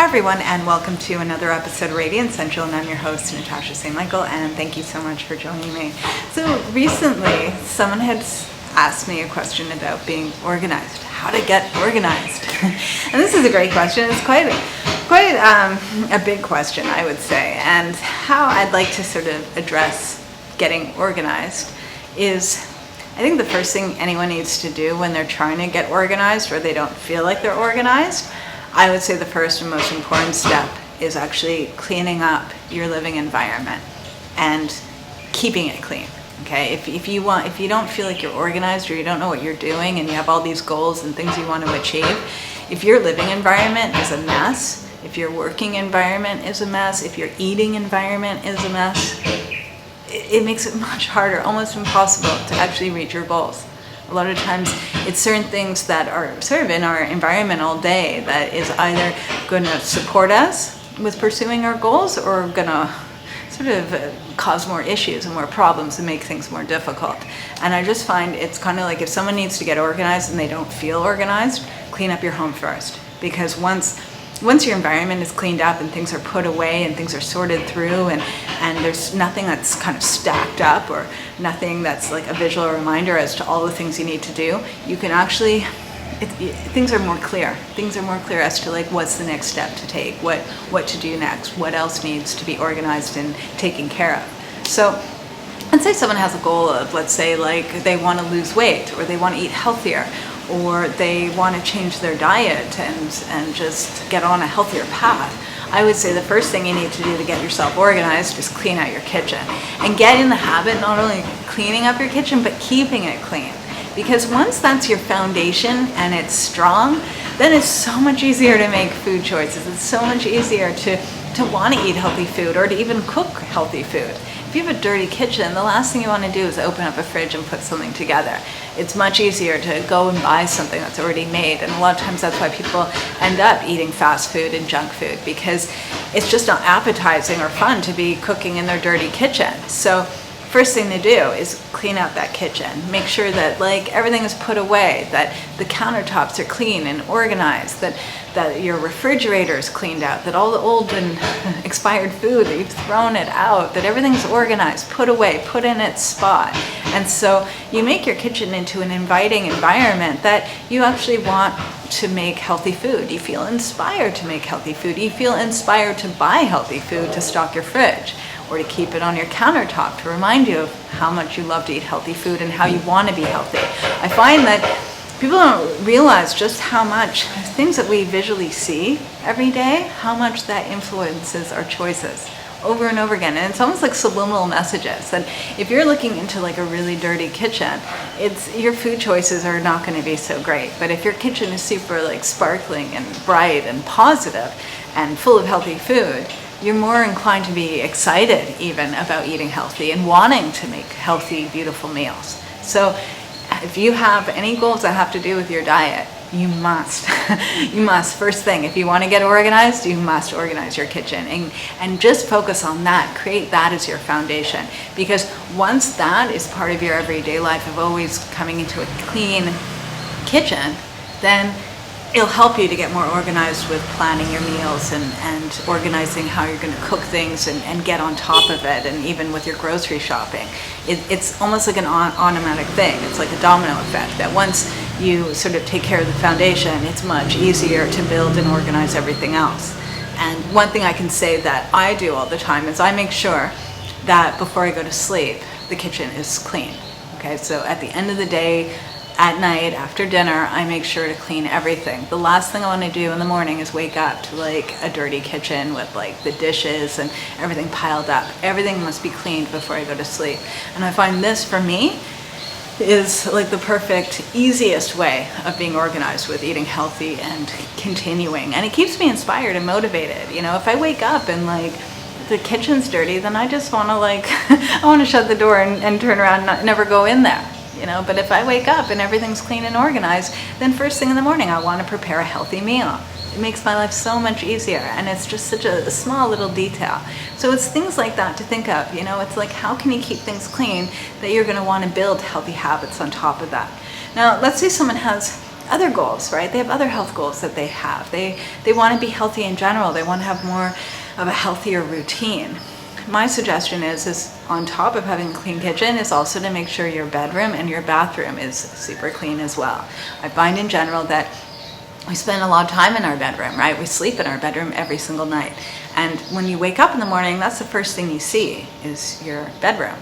Hi everyone, and welcome to another episode of Radiant Central, and I'm your host, Natasha St. Michael, and thank you so much for joining me. So recently, someone had asked me a question about being organized, how to get organized. And this is a great question. It's quite a big question, I would say, and how I'd like to sort of address getting organized is, I think the first thing anyone needs to do when they're trying to get organized or they don't feel like they're organized, I would say the first and most important step is actually cleaning up your living environment and keeping it clean. Okay, if you don't feel like you're organized or you don't know what you're doing and you have all these goals and things you want to achieve, if your living environment is a mess, if your working environment is a mess, if your eating environment is a mess, it makes it much harder, almost impossible to actually reach your goals. A lot of times it's certain things that are sort of in our environment all day that is either going to support us with pursuing our goals or going to sort of cause more issues and more problems and make things more difficult. And I just find it's kind of like if someone needs to get organized and they don't feel organized, clean up your home first. Because once your environment is cleaned up and things are put away and things are sorted through and there's nothing that's kind of stacked up or nothing that's like a visual reminder as to all the things you need to do, you can actually, things are more clear. Things are more clear as to like what's the next step to take, what to do next, what else needs to be organized and taken care of. So let's say someone has a goal of, let's say like they want to lose weight or they want to eat healthier, or they want to change their diet and just get on a healthier path. I would say the first thing you need to do to get yourself organized is clean out your kitchen. And get in the habit not only cleaning up your kitchen, but keeping it clean. Because once that's your foundation and it's strong, then it's so much easier to make food choices. It's so much easier to want to eat healthy food or to even cook healthy food. If you have a dirty kitchen, the last thing you want to do is open up a fridge and put something together. It's much easier to go and buy something that's already made. And a lot of times that's why people end up eating fast food and junk food, because it's just not appetizing or fun to be cooking in their dirty kitchen. So first thing to do is clean out that kitchen. Make sure that like everything is put away, that the countertops are clean and organized, that your refrigerator is cleaned out, that all the old and expired food, that you've thrown it out, that everything's organized, put away, put in its spot. And so you make your kitchen into an inviting environment that you actually want to make healthy food. You feel inspired to make healthy food. You feel inspired to buy healthy food to stock your fridge, or to keep it on your countertop to remind you of how much you love to eat healthy food and how you want to be healthy. I find that people don't realize just how much things that we visually see every day, how much that influences our choices over and over again. And it's almost like subliminal messages that if you're looking into like a really dirty kitchen, your food choices are not going to be so great. But if your kitchen is super like sparkling and bright and positive and full of healthy food, you're more inclined to be excited even about eating healthy and wanting to make healthy, beautiful meals. So if you have any goals that have to do with your diet, you must, first thing, if you want to get organized, you must organize your kitchen and just focus on that. Create that as your foundation. Because once that is part of your everyday life of always coming into a clean kitchen, then it'll help you to get more organized with planning your meals and organizing how you're going to cook things and get on top of it, and even with your grocery shopping. It's almost like an automatic thing. It's like a domino effect that once you sort of take care of the foundation, it's much easier to build and organize everything else. And one thing I can say that I do all the time is I make sure that before I go to sleep, the kitchen is clean. Okay, so at the end of the day, at night, after dinner, I make sure to clean everything. The last thing I want to do in the morning is wake up to like a dirty kitchen with like the dishes and everything piled up. Everything must be cleaned before I go to sleep. And I find this, for me, is like the perfect, easiest way of being organized with eating healthy and continuing. And it keeps me inspired and motivated. You know, if I wake up and like the kitchen's dirty, then I just want to like, I want to shut the door and turn around and never go in there. You know, but if I wake up and everything's clean and organized, then first thing in the morning, I want to prepare a healthy meal. It makes my life so much easier, and it's just such a small little detail. So it's things like that to think of. You know, it's like, how can you keep things clean that you're going to want to build healthy habits on top of that? Now, let's say someone has other goals, right? They have other health goals that they have. They want to be healthy in general. They want to have more of a healthier routine. My suggestion is on top of having a clean kitchen is also to make sure your bedroom and your bathroom is super clean as well. I find in general that we spend a lot of time in our bedroom, right? We sleep in our bedroom every single night. And when you wake up in the morning, that's the first thing you see is your bedroom.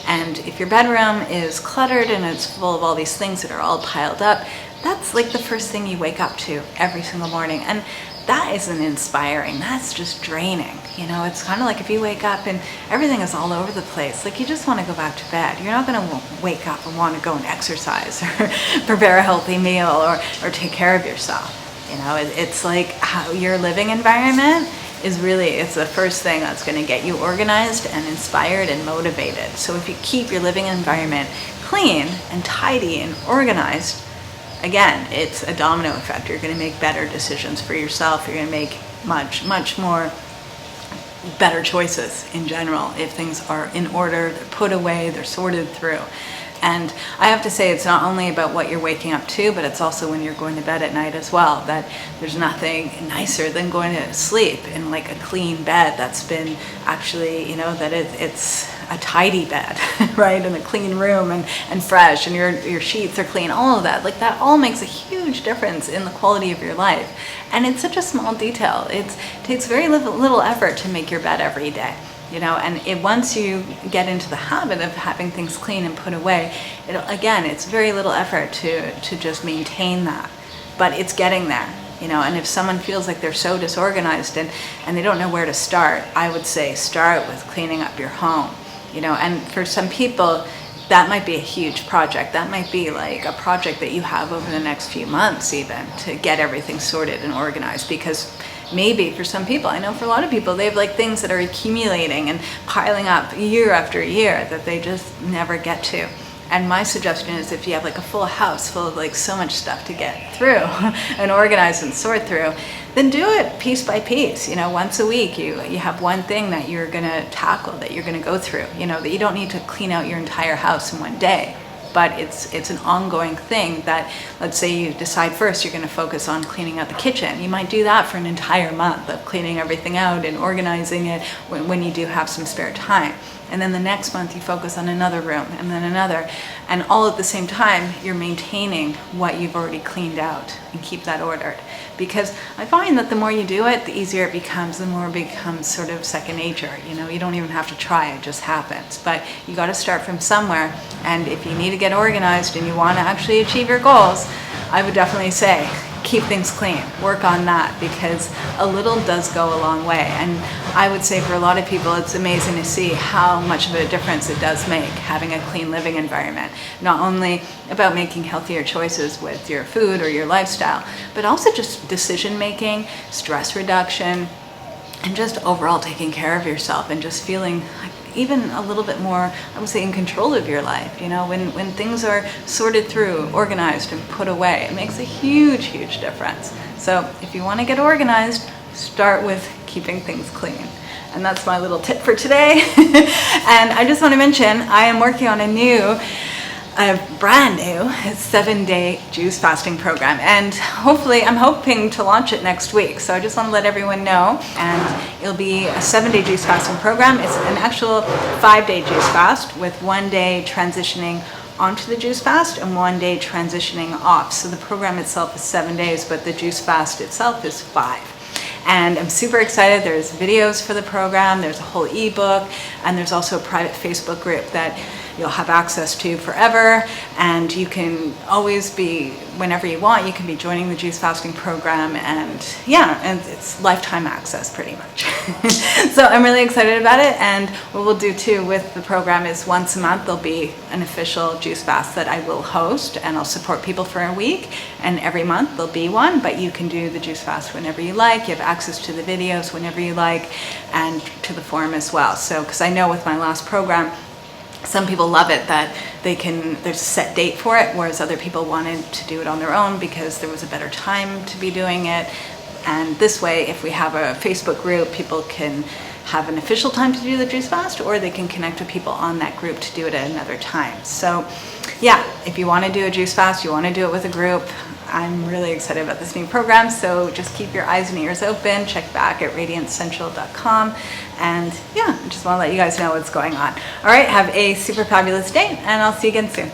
And if your bedroom is cluttered and it's full of all these things that are all piled up, that's like the first thing you wake up to every single morning. And that isn't inspiring, that's just draining. You know, it's kind of like if you wake up and everything is all over the place, like you just want to go back to bed. You're not going to wake up and want to go and exercise or prepare a healthy meal or take care of yourself. You know, it's like how your living environment is really, it's the first thing that's going to get you organized and inspired and motivated. So if you keep your living environment clean and tidy and organized, again, it's a domino effect. You're going to make better decisions for yourself. You're going to make much more better choices in general if things are in order, they're put away, they're sorted through. And I have to say, it's not only about what you're waking up to, but it's also when you're going to bed at night as well, that there's nothing nicer than going to sleep in like a clean bed that's been actually, you know, that it's a tidy bed, right? And a clean room and fresh, and your sheets are clean, all of that. Like that all makes a huge difference in the quality of your life. And it's such a small detail. It takes very little effort to make your bed every day. You know, and once you get into the habit of having things clean and put away, it's very little effort to just maintain that. But it's getting there, you know, and if someone feels like they're so disorganized and they don't know where to start, I would say start with cleaning up your home, you know, and for some people, that might be a huge project. That might be like a project that you have over the next few months even to get everything sorted and organized, because maybe for some people, I know for a lot of people, they have like things that are accumulating and piling up year after year that they just never get to. And my suggestion is if you have like a full house full of like so much stuff to get through and organize and sort through, then do it piece by piece. You know, once a week you have one thing that you're gonna tackle, that you're gonna go through, you know, that you don't need to clean out your entire house in one day. But it's an ongoing thing that, let's say you decide first you're going to focus on cleaning out the kitchen. You might do that for an entire month of cleaning everything out and organizing it when you do have some spare time. And then the next month you focus on another room and then another. And all at the same time, you're maintaining what you've already cleaned out and keep that ordered. Because I find that the more you do it, the easier it becomes, the more it becomes sort of second nature. You know, you don't even have to try, it just happens. But you got to start from somewhere. And if you need to get organized and you want to actually achieve your goals, I would definitely say keep things clean, work on that, because a little does go a long way. And I would say for a lot of people, it's amazing to see how much of a difference it does make having a clean living environment. Not only about making healthier choices with your food or your lifestyle, but also just decision making, stress reduction, and just overall taking care of yourself and just feeling like even a little bit more, I would say, in control of your life. You know, when things are sorted through, organized, and put away, it makes a huge difference. So if you want to get organized, start with keeping things clean. And that's my little tip for today. And I just want to mention, I am working on a brand new 7-day juice fasting program, and hopefully I'm hoping to launch it next week. So I just want to let everyone know, and it'll be a 7-day juice fasting program. It's an actual 5-day juice fast with 1 day transitioning onto the juice fast and 1 day transitioning off. So the program itself is 7 days, but the juice fast itself is 5. And I'm super excited. There's videos for the program, there's a whole ebook, and there's also a private Facebook group that you'll have access to forever. And you can always be, whenever you want, you can be joining the juice fasting program, and yeah, and it's lifetime access pretty much. So I'm really excited about it. And what we'll do too with the program is once a month there'll be an official juice fast that I will host, and I'll support people for a week, and every month there'll be one, but you can do the juice fast whenever you like. You have access to the videos whenever you like, and to the forum as well. So because I know with my last program, some people love it that there's a set date for it, whereas other people wanted to do it on their own because there was a better time to be doing it. And this way, if we have a Facebook group, people can have an official time to do the juice fast, or they can connect with people on that group to do it at another time. So yeah, if you want to do a juice fast, you want to do it with a group, I'm really excited about this new program, so just keep your eyes and ears open. Check back at radiancentral.com, and yeah, I just want to let you guys know what's going on. All right, have a super fabulous day, and I'll see you again soon.